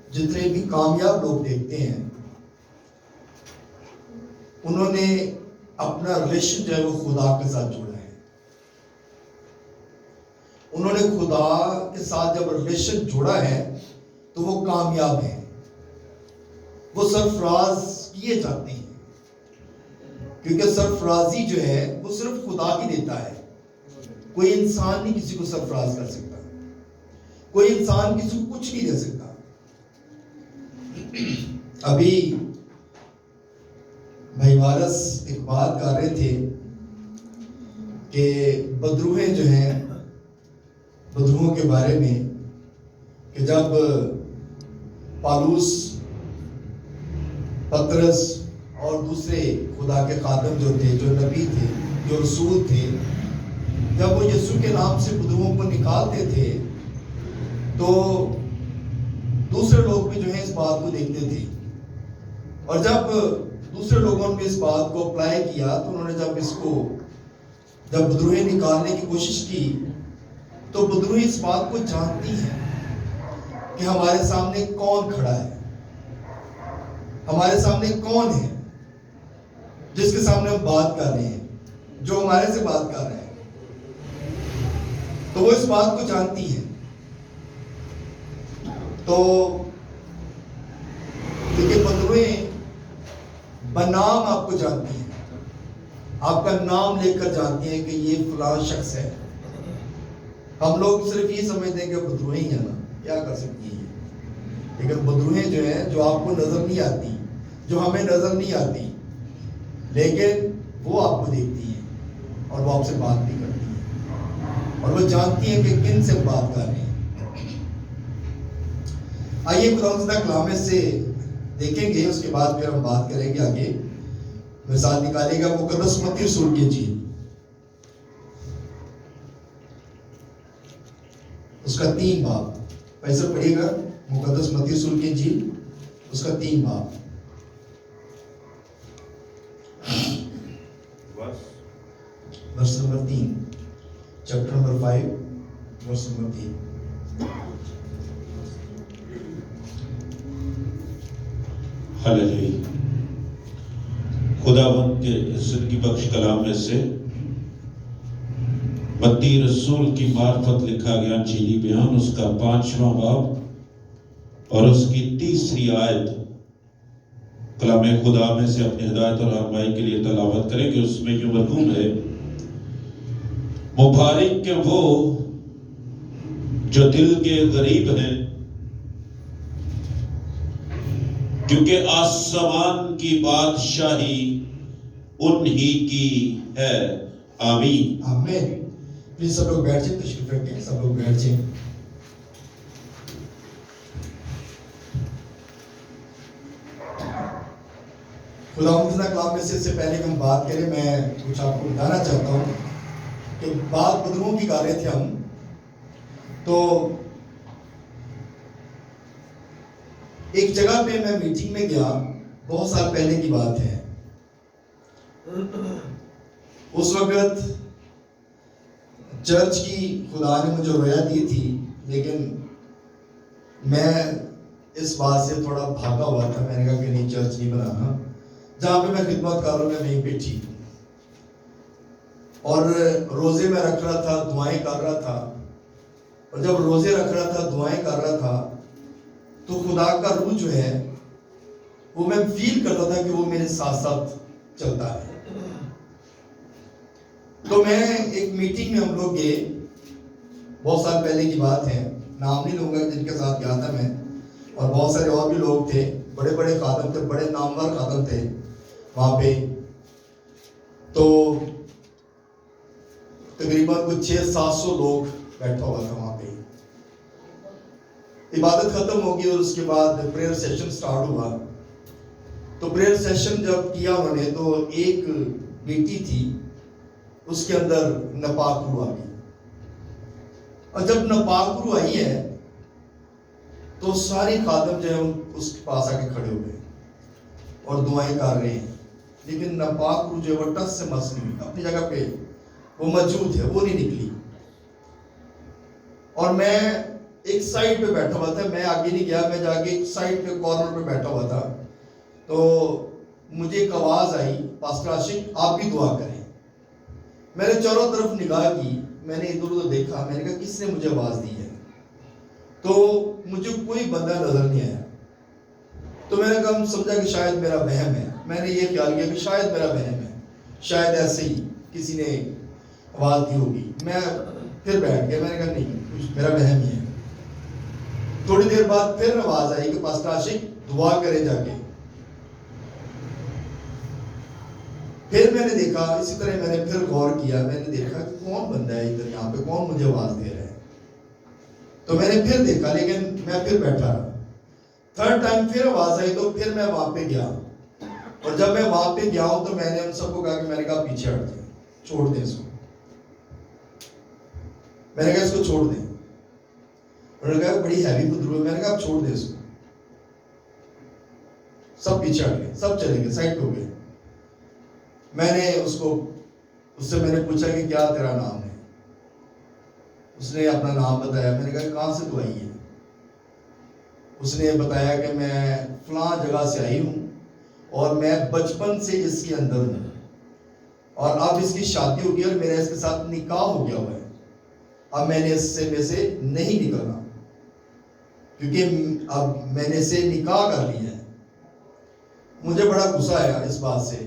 جتنے بھی کامیاب لوگ دیکھتے ہیں انہوں نے اپنا ریلیشن جو ہے وہ خدا کے ساتھ جوڑا ہے. انہوں نے خدا کے ساتھ جب ریلیشن جوڑا ہے تو وہ کامیاب ہیں, وہ سرفراز کیے جاتے ہیں, کیونکہ سرفرازی جو ہے وہ صرف خدا کی دیتا ہے. کوئی انسان نہیں کسی کو سرفراز کر سکتا, کوئی انسان کسی کو کچھ نہیں دے سکتا. ابھی بھائی وارث ایک بات کر رہے تھے کہ بدروہیں جو ہیں, بدروہوں کے بارے میں, کہ جب پالوس, پطرس اور دوسرے خدا کے خادم جو تھے, جو نبی تھے, جو رسول تھے, جب وہ یسوع کے نام سے بدروہوں کو نکالتے تھے تو دوسرے لوگ بھی جو ہیں اس بات کو دیکھتے تھے, اور جب دوسرے لوگوں نے اس بات کو اپلائی کیا تو انہوں نے جب بدروہیں نکالنے کی کوشش کی تو بدروہیں اس بات کو جانتی ہیں کہ ہمارے سامنے کون کھڑا ہے, ہمارے سامنے کون ہے جس کے سامنے ہم بات کر رہے ہیں, جو ہمارے سے بات کر رہے ہیں. تو وہ اس بات کو جانتی ہیں. تو کیونکہ بدروہیں بنام آپ کو جانتی ہیں, آپ کا نام لے کر جانتی ہیں کہ یہ فلاں شخص ہے. ہم لوگ صرف یہ سمجھتے ہیں کہ بدروہیں ہی ہیں نا, کیا کر سکتی ہیں, لیکن بدروہیں جو ہیں جو آپ کو نظر نہیں آتی, جو ہمیں نظر نہیں آتی, لیکن وہ آپ کو دیکھتی ہیں اور وہ آپ سے بات بھی کرتی ہیں اور وہ جانتی ہیں کہ کن سے بات کر رہے ہیں. آئیے خدا کلام سے دیکھیں گے, اس کے بعد پھر ہم بات کریں گے آگے. مثال نکالے گا مقدس متی رسول کی انجیل, اس کا 3 باب, پیسہ پڑھے گا مقدس متی رسول کی انجیل, اس کا 3 باب, verse number 3, chapter number 5, verse number 3. ہلیلویہ. خداوند کے زندگی بخش کلام میں سے متی رسول کی معرفت لکھا گیا انجیلی بیان, اس کا 5واں باب اور اس کی 3 آیت کلام خدا میں سے اپنی ہدایت اور رہنمائی کے لیے تلاوت کریں کہ اس میں یوں مرقوم ہے, مبارک کہ وہ جو دل کے غریب ہیں, کیونکہ آسمان کی بادشاہی انہی کی ہے. آمین. آمین. پلیز سب لوگ بیٹھ جائیں, تشریف رکھیں, سب لوگ بیٹھ جائیں. خداوند کا کلام میں سے پہلے کہ ہم بات کریں, میں کچھ آپ کو بتانا چاہتا ہوں کہ بات بدروہوں کی کر رہے تھے ہم. تو ایک جگہ پہ میں میٹنگ میں گیا, بہت سال پہلے کی بات ہے. اس وقت چرچ کی خدا نے مجھے رویا دی تھی, لیکن میں اس بات سے تھوڑا بھاگا ہوا تھا. میں نے کہا کہ نہیں, چرچ نہیں بنانا, جہاں پہ میں خدمت کر رہا ہوں میں وہیں پہ ٹھیک ہوں. اور روزے میں رکھ رہا تھا, دعائیں کر رہا تھا, اور جب روزے رکھ رہا تھا, دعائیں کر رہا تھا, تو خدا کا روح جو ہے وہ میں فیل کرتا تھا کہ وہ میرے ساتھ ساتھ چلتا ہے. تو میں ایک میٹنگ میں ہم لوگ گئے, بہت سال پہلے کی بات ہے, نام نہیں لوں گا جن کے ساتھ گیا تھا میں, اور بہت سارے اور بھی لوگ تھے, بڑے بڑے خادم تھے, بڑے نامور خادم تھے وہاں پہ. تو تقریباً کچھ 600-700 لوگ بیٹھا ہوا تھا وہاں پہ. عبادت ختم ہوگی اور اس کے بعد پریئر سیشن سٹارٹ ہوا. تو پریئر سیشن جب کیا انہوں نے, تو ایک بیٹی تھی, اس کے اندر ناپاک روح آ گئی. اور جب ناپاک روح آئی ہے تو سارے خادم جو ہے اس کے پاس آ کے کھڑے ہوئے اور دعائیں کر رہے ہیں, لیکن ناپاک روح جو ہے وہ ٹس سے مس نہیں ہوئی, اپنی جگہ پہ وہ موجود ہے, وہ نہیں نکلی. اور میں ایک سائڈ پہ بیٹھا ہوا تھا. میں آگے نہیں گیا, میں جا کے ایک سائڈ پہ کارنر پہ بیٹھا ہوا تھا. تو مجھے ایک آواز آئی, پاسٹر عاشق آپ بھی دعا کریں. میں نے چاروں طرف نگاہ کی, میں نے ادھر ادھر دیکھا, میں نے کہا کس نے مجھے آواز دی ہے؟ تو مجھے کوئی بندہ نظر نہیں آیا. تو میں نے کہا سمجھا کہ شاید میرا وہم ہے. میں نے یہ خیال کیا کہ شاید میرا وہم ہے, شاید ایسے ہی کسی نے آواز دی ہوگی. میں پھر بیٹھ گیا, میں نے کہا نہیں, میرا وہم ہی ہے. تھوڑی دیر بعد پھر آواز آئی کہ پاسٹر عاشق دعا کرے جا کے. پھر میں نے دیکھا, اسی طرح میں نے پھر غور کیا, میں نے دیکھا کہ کون بندہ ہے ادھر, یہاں پہ کون مجھے آواز دے رہا ہے. تو میں نے پھر دیکھا, لیکن میں پھر بیٹھا رہا. تھرڈ ٹائم پھر آواز آئی, تو پھر میں وہاں پہ گیا. اور جب میں وہاں پہ گیا ہوں تو میں نے ان سب کو کہا کہ میں نے کہا پیچھے ہٹ جائیں, چھوڑ دیں اس کو. میں نے کہا اس کو چھوڑ دیں. انہوں نے کہا بڑی ہیوی بدرو ہے. میں نے کہا آپ چھوڑ دیں اس کو. سب پیچھے ہٹ گئے, سب چلے گئے, سائڈ ہو گئے. میں نے اس سے میں نے پوچھا کہ کیا تیرا نام ہے؟ اس نے اپنا نام بتایا. میں نے کہا کہاں سے تو آئی ہے؟ اس نے بتایا کہ میں فلاں جگہ سے آئی ہوں اور میں بچپن سے اس کے اندر ہوں, اور اب اس کی شادی ہو گئی اور میرا اس کے ساتھ نکاح ہو گیا ہوا ہے. اب میں نے اس سے میں سے نہیں نکلنا, کیونکہ اب میں نے اسے نکاح کر لیا ہے. مجھے بڑا غصہ آیا اس بات سے.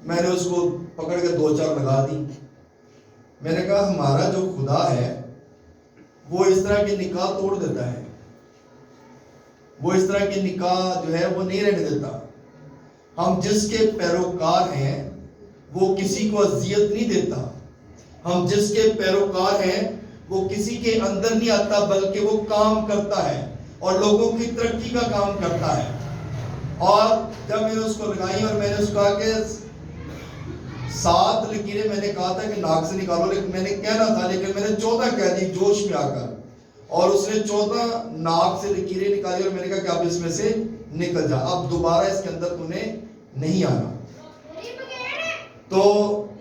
میں نے اس کو پکڑ کے 2-4 لگا دی. میں نے کہا ہمارا جو خدا ہے وہ اس طرح کے نکاح توڑ دیتا ہے, وہ اس طرح کے نکاح جو ہے وہ نہیں رہنے دیتا. ہم جس کے پیروکار ہیں وہ کسی کو اذیت نہیں دیتا. ہم جس کے پیروکار ہیں وہ کسی کے اندر نہیں آتا, بلکہ وہ کام کرتا ہے اور لوگوں کی ترقی کا کام کرتا ہے. اور جب میں نے اس کو لگائی اور میں نے اس کو کہا کہ 7 لکیریں میں نے کہا تھا کہ ناک سے نکالو, لیکن میں نے کہنا تھا, لیکن میں نے 14 کہہ دی جوش میں آ کر, اور اس نے 14 ناک سے لکیریں نکالی اور میں نے کہا کہ اب اس میں سے نکل جا, اب دوبارہ اس کے اندر تمہیں نہیں آنا. تو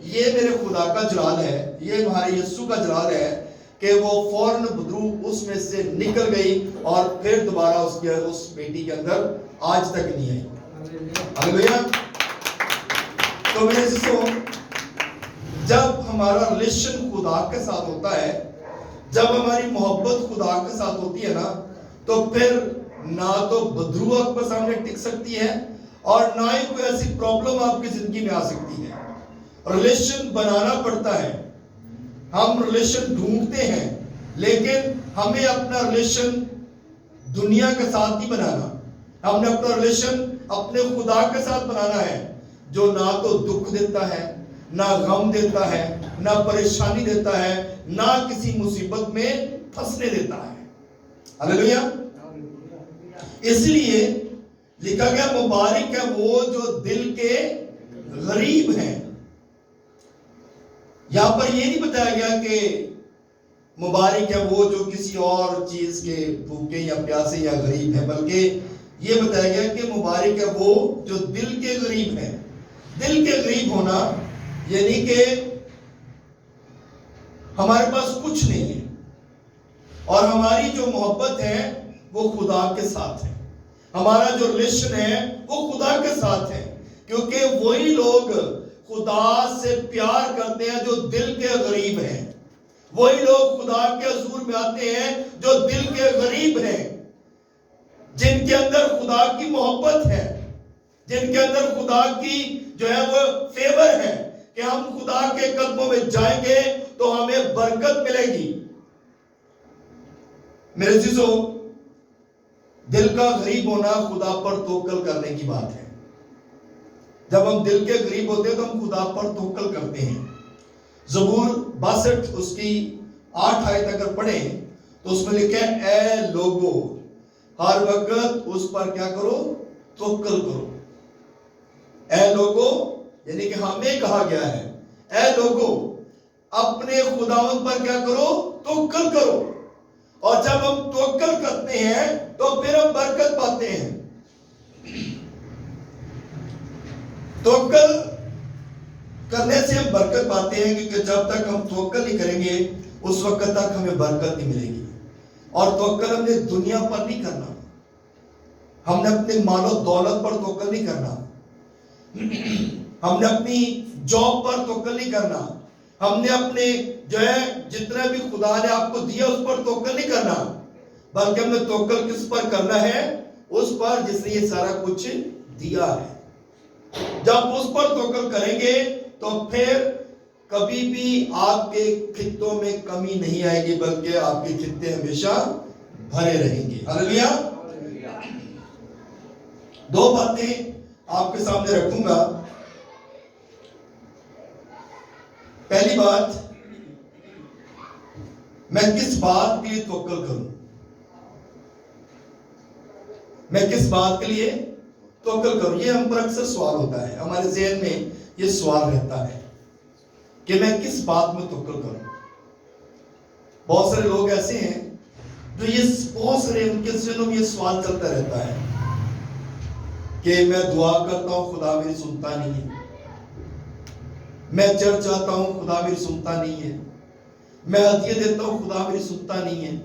یہ میرے خدا کا جلال ہے, یہ ہمارے یسوع کا جلال ہے کہ وہ فوراً بدرو اس میں سے نکل گئی اور پھر دوبارہ اس بیٹی کے اندر آج تک نہیں آئی. ہاللیلویا. تو میرے عزیزو, جب ہمارا ریلیشن خدا کے ساتھ ہوتا ہے, جب ہماری محبت خدا کے ساتھ ہوتی ہے نا, تو پھر نہ تو بدرو آپ کے سامنے ٹک سکتی ہے اور نہ ہی کوئی ایسی پرابلم آپ کی زندگی میں آ سکتی ہے. ریلیشن بنانا پڑتا ہے, ہم ریلیشن ڈھونڈتے ہیں, لیکن ہمیں اپنا ریلیشن دنیا کے ساتھ نہیں بنانا. ہم نے اپنا ریلیشن اپنے خدا کے ساتھ بنانا ہے, جو نہ تو دکھ دیتا ہے, نہ غم دیتا ہے, نہ پریشانی دیتا ہے, نہ کسی مصیبت میں پھنسنے دیتا ہے. ہاللیلویا. اس لیے لکھا گیا مبارک ہے وہ جو دل کے غریب ہیں. یہاں پر یہ نہیں بتایا گیا کہ مبارک ہے وہ جو کسی اور چیز کے بھوکے یا پیاسے یا غریب ہیں, بلکہ یہ بتایا گیا کہ مبارک ہے وہ جو دل کے غریب ہیں. دل کے غریب ہونا یعنی کہ ہمارے پاس کچھ نہیں ہے اور ہماری جو محبت ہے وہ خدا کے ساتھ ہے. ہمارا جو ریلیشن ہے وہ خدا کے ساتھ ہے, کیونکہ وہی لوگ خدا سے پیار کرتے ہیں جو دل کے غریب ہیں. وہی لوگ خدا کے حضور میں آتے ہیں جو دل کے غریب ہیں, جن کے اندر خدا کی محبت ہے, جن کے اندر خدا کی جو ہے وہ فیور ہے کہ ہم خدا کے قدموں میں جائیں گے تو ہمیں برکت ملے گی. میرے عزیزو, دل کا غریب ہونا خدا پر توکل کرنے کی بات ہے. جب ہم دل کے غریب ہوتے ہیں تو ہم خدا پر توکل کرتے ہیں. زبور 62 اس کی 8 آیت اگر پڑھیں تو اس میں لکھا ہے اے لوگو ہر وقت اس پر کیا کرو, توکل کرو. اے لوگو یعنی کہ ہمیں کہا گیا ہے اے لوگو اپنے خداوند پر کیا کرو, توکل کرو. اور جب ہم توکل کرتے ہیں تو پھر ہم برکت پاتے ہیں. توکل کرنے سے ہم برکت پاتے ہیں, کیونکہ جب تک ہم توکل نہیں کریں گے اس وقت تک ہمیں برکت نہیں ملے گی. اور توکل ہم نے دنیا پر نہیں کرنا, ہم نے اپنے مال و دولت پر توکل نہیں کرنا, ہم نے اپنی جاب پر توکل نہیں کرنا, ہم نے اپنے جو ہے جتنا بھی خدا نے آپ کو دیا اس پر توکل نہیں کرنا, بلکہ ہم نے توکل کس پر کرنا ہے؟ اس پر جس نے یہ سارا کچھ دیا ہے. جب اس پر توکل کریں گے تو پھر کبھی بھی آپ کے خطوں میں کمی نہیں آئے گی, بلکہ آپ کے خطے ہمیشہ بھرے رہیں گے. ہاللیلویا. دو باتیں آپ کے سامنے رکھوں گا. پہلی بات, میں کس بات کے لیے توکل کروں؟ میں کس بات کے لیے توکل کروں؟ یہ ہم پر اکثر سوال ہوتا ہے, ہمارے ذہن میں یہ سوال رہتا ہے کہ میں کس بات میں توکل کروں. بہت سارے لوگ ایسے ہیں جو بہت سارے ان کے ذہنوں میں یہ سوال چلتا رہتا ہے کہ میں دعا کرتا ہوں خدا میری سنتا نہیں ہے, میں چرچ جاتا ہوں خدا میری سنتا نہیں ہے, میں ہدیے دیتا ہوں خدا میری سنتا نہیں ہے,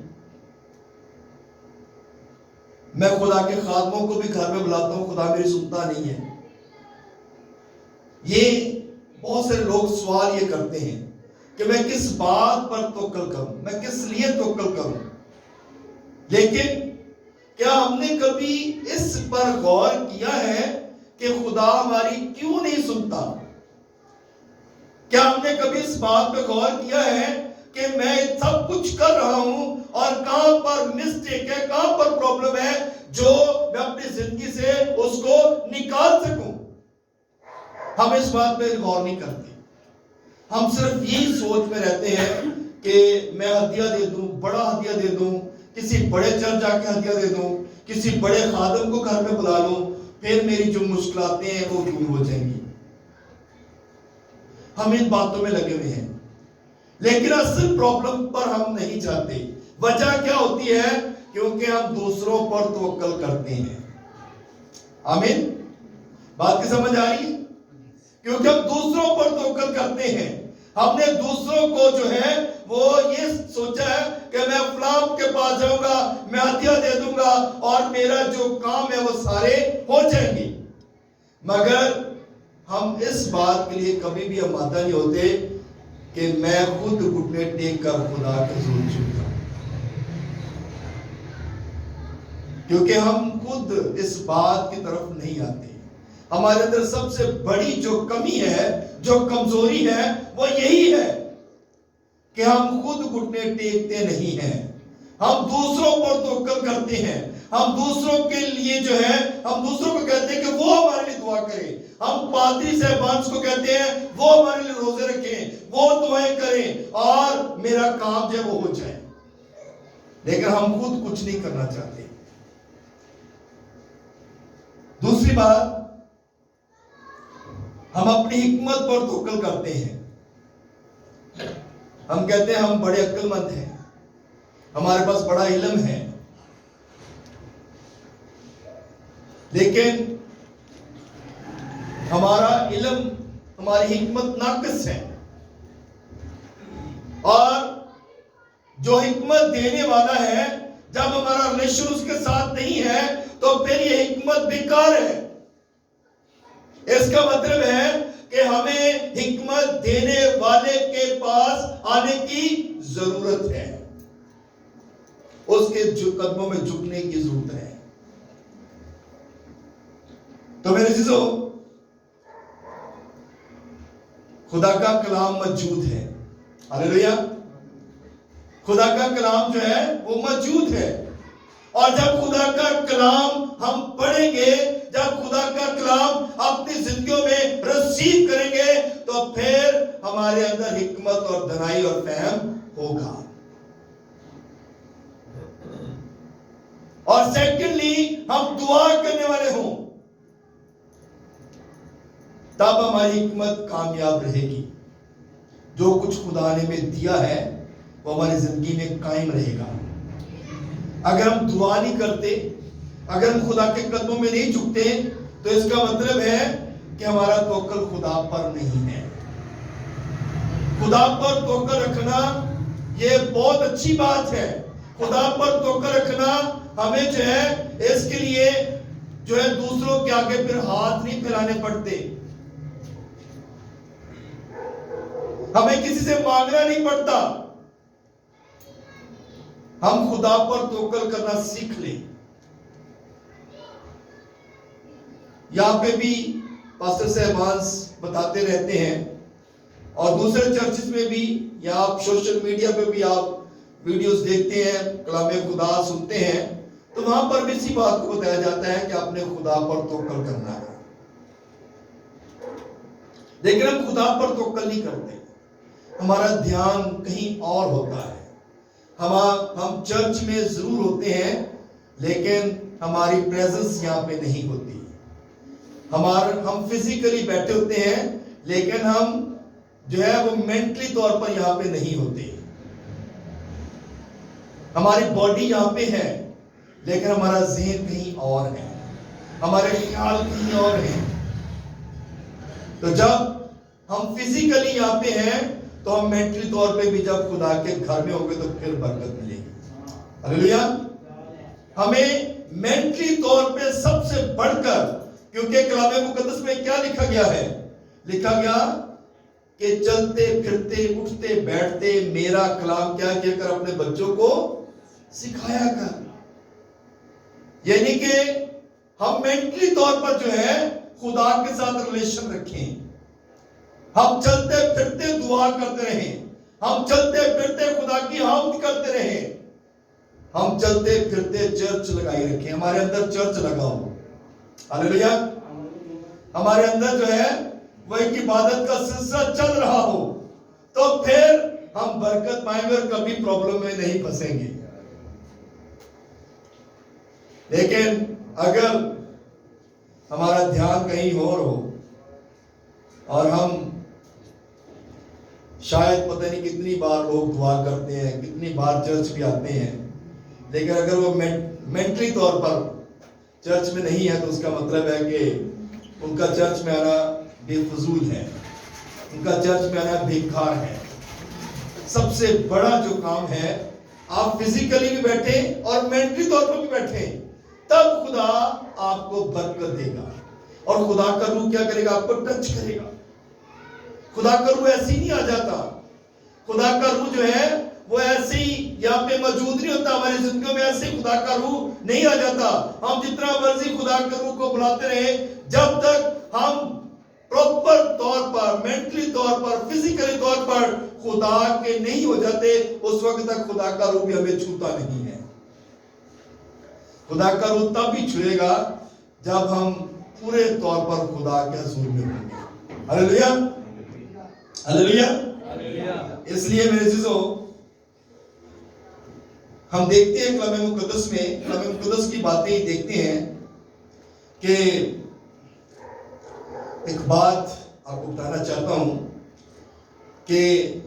میں خدا کے خادموں کو بھی گھر میں بلاتا ہوں خدا میری سنتا نہیں ہے. یہ بہت سارے لوگ سوال یہ کرتے ہیں کہ میں کس بات پر توکل کروں, میں کس لیے توکل کروں. لیکن کیا ہم نے کبھی اس پر غور کیا ہے کہ خدا ہماری کیوں نہیں سنتا؟ کیا ہم نے کبھی اس بات پہ غور کیا ہے کہ میں سب کچھ کر رہا ہوں اور کہاں پر مسٹیک ہے, کہاں پر پرابلم ہے جو میں اپنی زندگی سے اس کو نکال سکوں؟ ہم اس بات پہ غور نہیں کرتے. ہم صرف یہی سوچ میں رہتے ہیں کہ میں ہدیہ دے دوں, بڑا ہدیہ دے دوں, کسی بڑے چرچ جا کے ہدیہ دے دوں, کسی بڑے خادم کو گھر میں بلا لوں, پھر میری جو مشکلاتیں ہیں وہ دور ہو جائیں گی. ہم ان باتوں میں لگے ہوئے ہیں, لیکن اصل پرابلم پر ہم نہیں جاتے. وجہ کیا ہوتی ہے؟ کیونکہ ہم دوسروں پر توکل کرتے ہیں. آمین. بات کی سمجھ آ رہی ہے؟ کیونکہ ہم دوسروں پر توکل کرتے ہیں. ہم نے دوسروں کو جو ہے وہ یہ سوچا ہے کہ میں فلاں کے پاس جاؤں گا, میں ہدیہ دے دوں گا اور میرا جو کام ہے وہ سارے ہو جائیں گے. مگر ہم اس بات کے لیے کبھی بھی آمادہ نہیں ہوتے کہ میں خود گھٹنے ٹیک کر خدا کے حضور جھکتا ہوں, کیونکہ ہم خود اس بات کی طرف نہیں آتے. ہمارے اندر سب سے بڑی جو کمی ہے, جو کمزوری ہے, وہ یہی ہے کہ ہم خود گھٹنے ٹیکتے نہیں ہیں. ہم دوسروں پر توکل کرتے ہیں. ہم دوسروں کے لیے جو ہے ہم دوسروں کو کہتے ہیں کہ وہ ہمارے لیے دعا کرے. ہم پادری صاحبان کو کہتے ہیں وہ ہمارے لیے روزے رکھیں, وہ دعائیں کریں اور میرا کام جو ہے وہ ہو جائے. لیکن ہم خود کچھ نہیں کرنا چاہتے. دوسری بات, ہم اپنی حکمت پر توکل کرتے ہیں. ہم کہتے ہیں ہم بڑے عقل مند ہیں, ہمارے پاس بڑا علم ہے, لیکن ہمارا علم, ہماری حکمت ناقص ہے. اور جو حکمت دینے والا ہے, جب ہمارا ریلیشن اس کے ساتھ نہیں ہے تو پھر یہ حکمت بیکار ہے. اس کا مطلب ہے کہ ہمیں حکمت دینے والے کے پاس آنے کی ضرورت ہے, اس کے قدموں میں جھکنے کی ضرورت ہے. تو میرے عزیزو, خدا کا کلام موجود ہے. ہاللیلویا. خدا کا کلام جو ہے وہ موجود ہے, اور جب خدا کا کلام ہم پڑھیں گے, جب خدا کا کلام اپنی زندگیوں میں رسیو کریں گے تو پھر ہمارے اندر حکمت اور دانائی اور فہم ہوگا. اور سیکنڈلی ہم دعا کرنے والے ہوں, تب ہماری حکمت کامیاب رہے گی. جو کچھ خدا نے ہمیں دیا ہے وہ ہماری زندگی میں قائم رہے گا. اگر ہم دعا نہیں کرتے, اگر ہم خدا کے قدموں میں نہیں جھکتے, تو اس کا مطلب ہے کہ ہمارا توکل خدا پر نہیں ہے. خدا پر توکل رکھنا یہ بہت اچھی بات ہے, خدا پر توکل رکھنا ہمیں جو ہے اس کے لیے جو ہے دوسروں کے آگے پھر ہاتھ نہیں پھیلانے پڑتے، ہمیں کسی سے مانگنا نہیں پڑتا، ہم خدا پر توکل کرنا سیکھ لیں۔ یہاں پہ بھی پاسٹر صاحبان بتاتے رہتے ہیں اور دوسرے چرچز میں بھی، یا آپ سوشل میڈیا پہ بھی آپ ویڈیوز دیکھتے ہیں، کلام خدا سنتے ہیں، تو وہاں پر بھی اسی بات کو بتایا جاتا ہے کہ آپ نے خدا پر توکل کرنا ہے۔ لیکن ہم خدا پر توکل نہیں کرتے، ہمارا دھیان کہیں اور ہوتا ہے۔ ہم چرچ میں ضرور ہوتے ہیں لیکن ہماری پریزنس یہاں پہ نہیں ہوتی، ہم فزیکلی بیٹھے ہوتے ہیں لیکن ہم جو ہے وہ مینٹلی طور پر یہاں پہ نہیں ہوتے، ہماری باڈی یہاں پہ ہے لیکن ہمارا ذہن کہیں اور ہے، ہمارے خیال کہیں اور ہیں۔ تو جب ہم فزیکلی یہاں پہ ہیں تو ہم مینٹلی طور پہ بھی جب خدا کے گھر میں ہوں گے تو پھر برکت ملے گی۔ ہلیلویا۔ ہمیں مینٹلی طور پہ سب سے بڑھ کر، کیونکہ کلام مقدس میں کیا لکھا گیا ہے؟ لکھا گیا کہ چلتے پھرتے اٹھتے بیٹھتے میرا کلام کیا کیا کر اپنے بچوں کو سکھایا کر۔ یعنی کہ ہم مینٹلی طور پر جو ہے خدا کے ساتھ ریلیشن رکھیں، ہم چلتے پھرتے دعا کرتے رہیں، ہم چلتے پھرتے خدا کی حمد کرتے رہیں، ہم چلتے پھرتے چرچ لگائی رکھیں، ہمارے اندر چرچ لگا ہو۔ ہلیلویا۔ ہمارے اندر جو ہے وہ ایک عبادت کا سلسلہ چل رہا ہو تو پھر ہم برکت پائیں گے اور کبھی پرابلم میں نہیں پھنسیں گے۔ لیکن اگر ہمارا دھیان کہیں اور ہو اور ہم شاید پتہ نہیں کتنی بار لوگ دعا کرتے ہیں، کتنی بار چرچ بھی آتے ہیں، لیکن اگر وہ مینٹلی طور پر چرچ میں نہیں ہے تو اس کا مطلب ہے کہ ان کا چرچ میں آنا بے فضول ہے، ان کا چرچ میں آنا بیکار ہے۔ سب سے بڑا جو کام ہے، آپ فزیکلی بھی بیٹھیں اور مینٹلی طور پر بھی بیٹھیں، تب خدا آپ کو برکت دے گا اور خدا کا روح کیا کرے گا؟ آپ کو ٹچ کرے گا۔ خدا کا روح ایسے ہی نہیں آ جاتا، خدا کا روح جو ہے وہ ایسے ہی یہاں پہ موجود نہیں ہوتا، ہماری زندگیوں میں ایسے ہی خدا کا روح نہیں آ جاتا۔ ہم جتنا مرضی خدا کے روح کو بلاتے رہیں، جب تک ہم پراپر طور پر، مینٹلی طور پر، فزیکلی طور پر خدا کے نہیں ہو جاتے، اس وقت تک خدا کا روح بھی ہمیں چھوتا نہیں ہے۔ خدا کا روح تب ہی چھوئے گا جب ہم پورے طور پر خدا کے حضور میں ہوں گے۔ ہلیلویا، ہلیلویا۔ اس لیے میرے عزیزو، ہم دیکھتے ہیں کلام مقدس میں، کلام مقدس کی باتیں دیکھتے ہیں کہ ایک بات آپ کو بتانا چاہتا ہوں کہ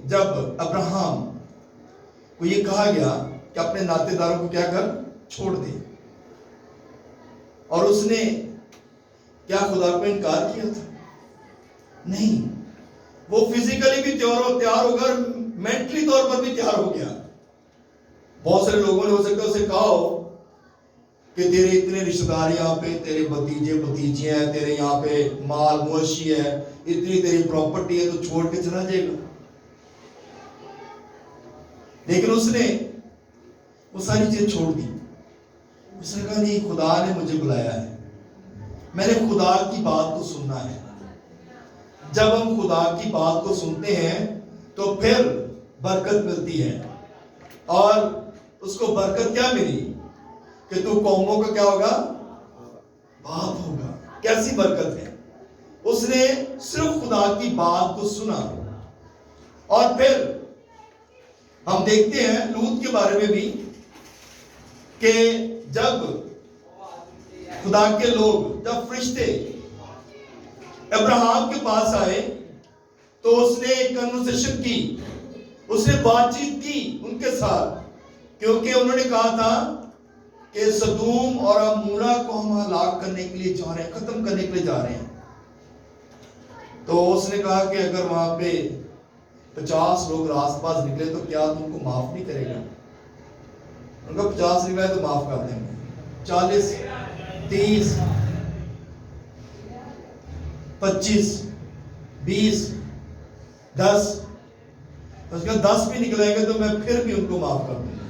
جب ابراہم کو یہ کہا گیا کہ اپنے ناطے داروں کو کیا کر چھوڑ دے، اور اس نے کیا خدا کو انکار کیا تھا؟ نہیں، وہ فزیکلی بھی تیار ہو کر مینٹلی طور پر بھی تیار ہو گیا۔ بہت سارے لوگوں نے ہو سکتا ہے اسے کہا ہو کہ تیرے اتنے رشتہ دار یہاں پہ، تیرے بھتیجے بھتیجے ہیں، تیرے یہاں پہ مال مویشی ہے، اتنی تیری پراپرٹی ہے، تو چھوڑ کے چلا جائے گا۔ لیکن اس نے وہ ساری چیزیں چھوڑ دی۔ اس نے کہا نہیں، خدا نے مجھے بلایا ہے، میں نے خدا کی بات کو سننا ہے۔ جب ہم خدا کی بات کو سنتے ہیں تو پھر برکت ملتی ہے، اور اس کو برکت کیا ملی کہ تو قوموں کا کیا ہوگا؟ باپ ہوگا۔ کیسی برکت ہے؟ اس نے صرف خدا کی بات کو سنا۔ اور پھر ہم دیکھتے ہیں لوط کے بارے میں بھی کہ جب خدا کے لوگ، جب فرشتے ابراہم کے پاس آئے تو اس نے ایک کنورسیشن کی، اس نے بات چیت کی ان کے ساتھ، کیونکہ انہوں نے کہا تھا کہ سدوم اور عمورہ کو ہم ہلاک کرنے کے لیے جا رہے ہیں، ختم کرنے کے لیے جا رہے ہیں۔ تو اس نے کہا کہ اگر وہاں پہ 50 لوگ راست پاس نکلے تو کیا تم کو معاف نہیں کرے گا؟ ان کا 50 نکلا ہے تو معاف کر دیں گے. 40 30 25 20 10 اس کا 10 بھی نکلیں گے تو میں پھر بھی ان کو معاف کر دوں گا.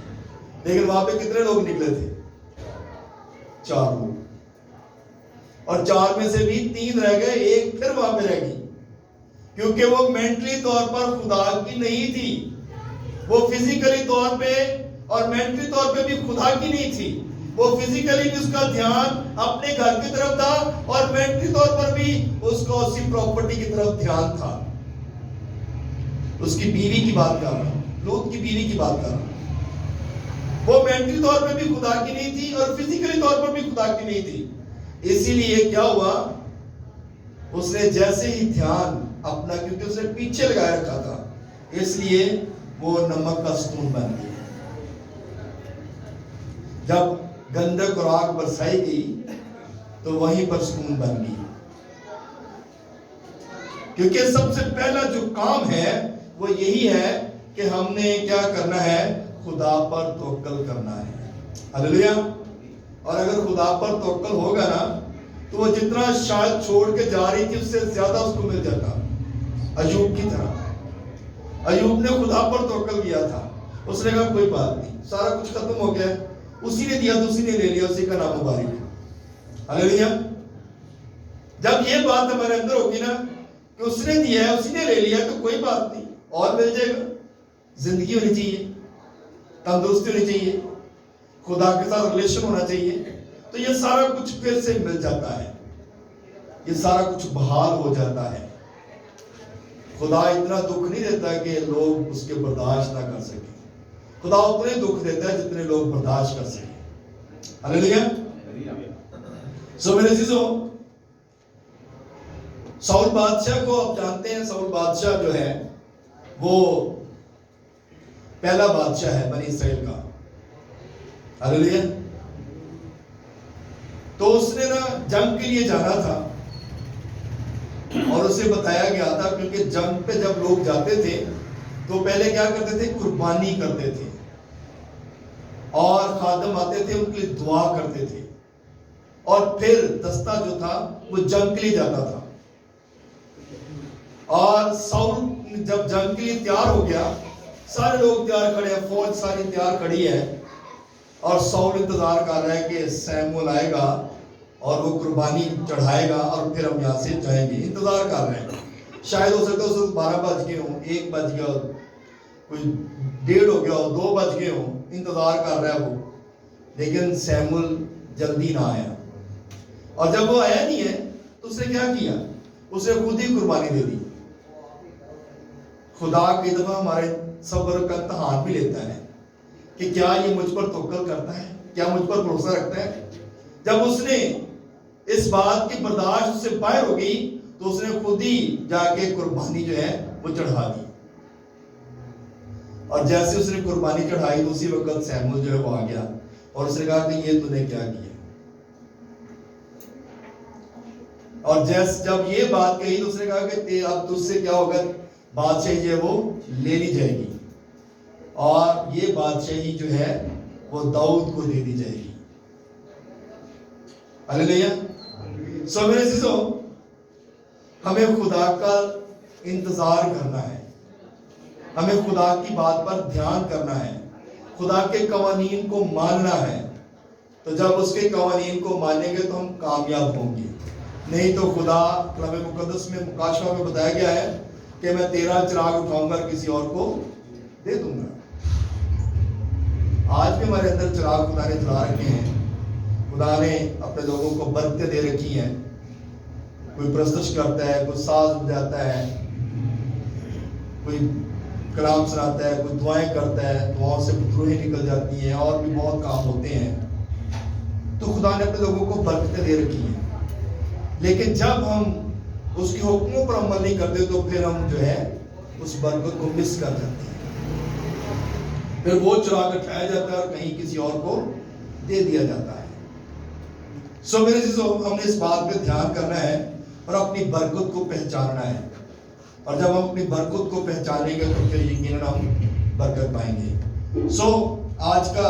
لیکن وہاں پہ کتنے لوگ نکلے تھے؟ 4 لوگ. اور 4 میں سے بھی 3 رہ گئے, ایک پھر وہاں پہ رہ گئی, کیونکہ وہ مینٹلی طور پر خدا کی نہیں تھی. وہ فزیکلی طور پہ اور مینٹلی طور پہ بھی خدا کی نہیں تھی. وہ فزیکلی بھی اس کا دھیان اپنے گھر کی طرف تھا اور مینٹلی طور پر بھی اس کو اسی پراپرٹی کی طرف دھیان تھا. اس کی بیوی کی بات کر رہا ہوں, لوط کی بیوی کی بات کر رہا ہوں. وہ مینٹلی طور پہ بھی خدا کی نہیں تھی اور فزیکلی طور پر بھی خدا کی نہیں تھی. اسی لیے کیا ہوا, اس نے جیسے ہی دھیان اپنا, کیونکہ اس نے پیچھے لگائے رکھا تھا, اس لیے وہ نمک کا ستون بن گیا. جب گندک اور آگ برسائی گئی تو وہیں پر ستون بن گئی. کیونکہ سب سے پہلا جو کام ہے وہ یہی ہے کہ ہم نے کیا کرنا ہے, خدا پر توکل کرنا ہے. ہلیلویا. اور اگر خدا پر توکل ہوگا نا تو وہ جتنا شاید چھوڑ کے جا رہی تھی اس سے زیادہ اس کو مل جاتا. ایوب کی طرح, ایوب نے خدا پر توکل کیا تھا. اس نے کہا کوئی بات نہیں, سارا کچھ ختم ہو گیا, اسی نے دیا تو اسی نے لے لیا, اسی کا نام مبارک. ہلیلویا. جب یہ بات ہمارے اندر ہوگی نا کہ اس نے دیا ہے, اسی نے لے لیا, تو کوئی بات نہیں, اور مل جائے گا. زندگی ہونی چاہیے, تندرستی ہونی چاہیے, خدا کے ساتھ ریلیشن ہونا چاہیے, تو یہ سارا کچھ پھر سے مل جاتا ہے, یہ سارا کچھ بحال ہو جاتا ہے. خدا اتنا دکھ نہیں دیتا کہ لوگ اس کے برداشت نہ کر سکیں. خدا اتنے دکھ دیتا ہے جتنے لوگ برداشت کر سکیں. ہلیلویا. سو میرے عزیزو, ساؤل بادشاہ کو آپ جانتے ہیں, ساؤل بادشاہ جو ہے وہ پہلا بادشاہ ہے بنی اسرائیل کا. ہلیلویا. تو اس نے نا جنگ کے لیے جانا تھا اور اسے بتایا گیا تھا, کیونکہ جنگ پہ جب لوگ جاتے تھے تو پہلے کیا کرتے تھے, قربانی کرتے تھے, اور خادم آتے تھے ان کے لیے دعا کرتے تھے, اور پھر دستہ جو تھا وہ جنگ کے لیے جاتا تھا. اور ساؤل جب جنگ کے لیے تیار ہو گیا, سارے لوگ تیار کھڑے ہیں, فوج ساری تیار کھڑی ہے, اور ساؤل انتظار کر رہا ہے کہ سیموئیل آئے گا اور وہ قربانی چڑھائے گا اور پھر ہم یہاں سے جائیں گے. انتظار کر رہے ہیں. شاید ہو سکتا ہے اس وقت 12 بج گئے ہوں, 1 بج گیا, کوئی 1:30 ہو گیا ہو, 2 بج گئے ہوں, انتظار کر رہا ہے وہ. لیکن سیموئیل جلدی نہ آیا, اور جب وہ آیا نہیں ہے تو اس نے کیا کیا, اس نے خود ہی قربانی دے دی. خدا کئی دفعہ ہمارے صبر کا امتحان بھی لیتا ہے کہ کیا یہ مجھ پر توکل کرتا ہے, کیا مجھ پر بھروسہ رکھتا ہے. جب اس نے اس بات کی برداشت سے باہر ہو گئی تو اس نے خود ہی جا کے قربانی جو ہے وہ چڑھا دی. اور جیسے اس نے قربانی چڑھائی تو اسی وقت سیموئیل جو ہے وہ آ گیا اور اس نے کہا کہ یہ تو نے کیا کیا. اور جب یہ بات کہی تو اس نے کہا کہ اب تجھ سے کیا ہوگا, بادشاہی جو ہے وہ لے لی جائے گی, اور یہ بادشاہی جو ہے وہ داؤد کو دے دی جائے گی. ہلیلویا. سو میرے عزیزو, ہمیں خدا کا انتظار کرنا ہے, ہمیں خدا کی بات پر دھیان کرنا ہے, خدا کے قوانین کو ماننا ہے. تو جب اس کے قوانین کو مانیں گے تو ہم کامیاب ہوں گے. نہیں تو خدا کلام مقدس میں مکاشفہ میں بتایا گیا ہے کہ میں 13 چراغ اٹھاؤں گا کسی اور کو دے دوں گا. آج بھی ہمارے اندر چراغ خدا نے جلا رکھے ہیں, خدا نے اپنے لوگوں کو برکتیں دے رکھی ہیں. کوئی پرستش کرتا ہے, کوئی ساز بجاتا ہے, کوئی کلام سناتا ہے, کوئی دعائیں کرتا ہے, دعاؤں سے روحیں نکل جاتی ہیں, اور بھی بہت کام ہوتے ہیں. تو خدا نے اپنے لوگوں کو برکتیں دے رکھی ہیں. لیکن جب ہم اس کے حکموں پر عمل نہیں کرتے تو پھر ہم جو ہے اس برکت کو مس کر جاتے ہیں. پھر وہ چراغ اٹھایا جاتا ہے اور کہیں کسی اور کو دے دیا جاتا ہے. سو میرے عزیزو, ہم نے اس بات پہ دھیان کرنا ہے اور اپنی برکت کو پہچاننا ہے. اور جب ہم اپنی برکت کو پہچانیں گے تو پھر یقیناً ہم برکت پائیں گے. سو آج کا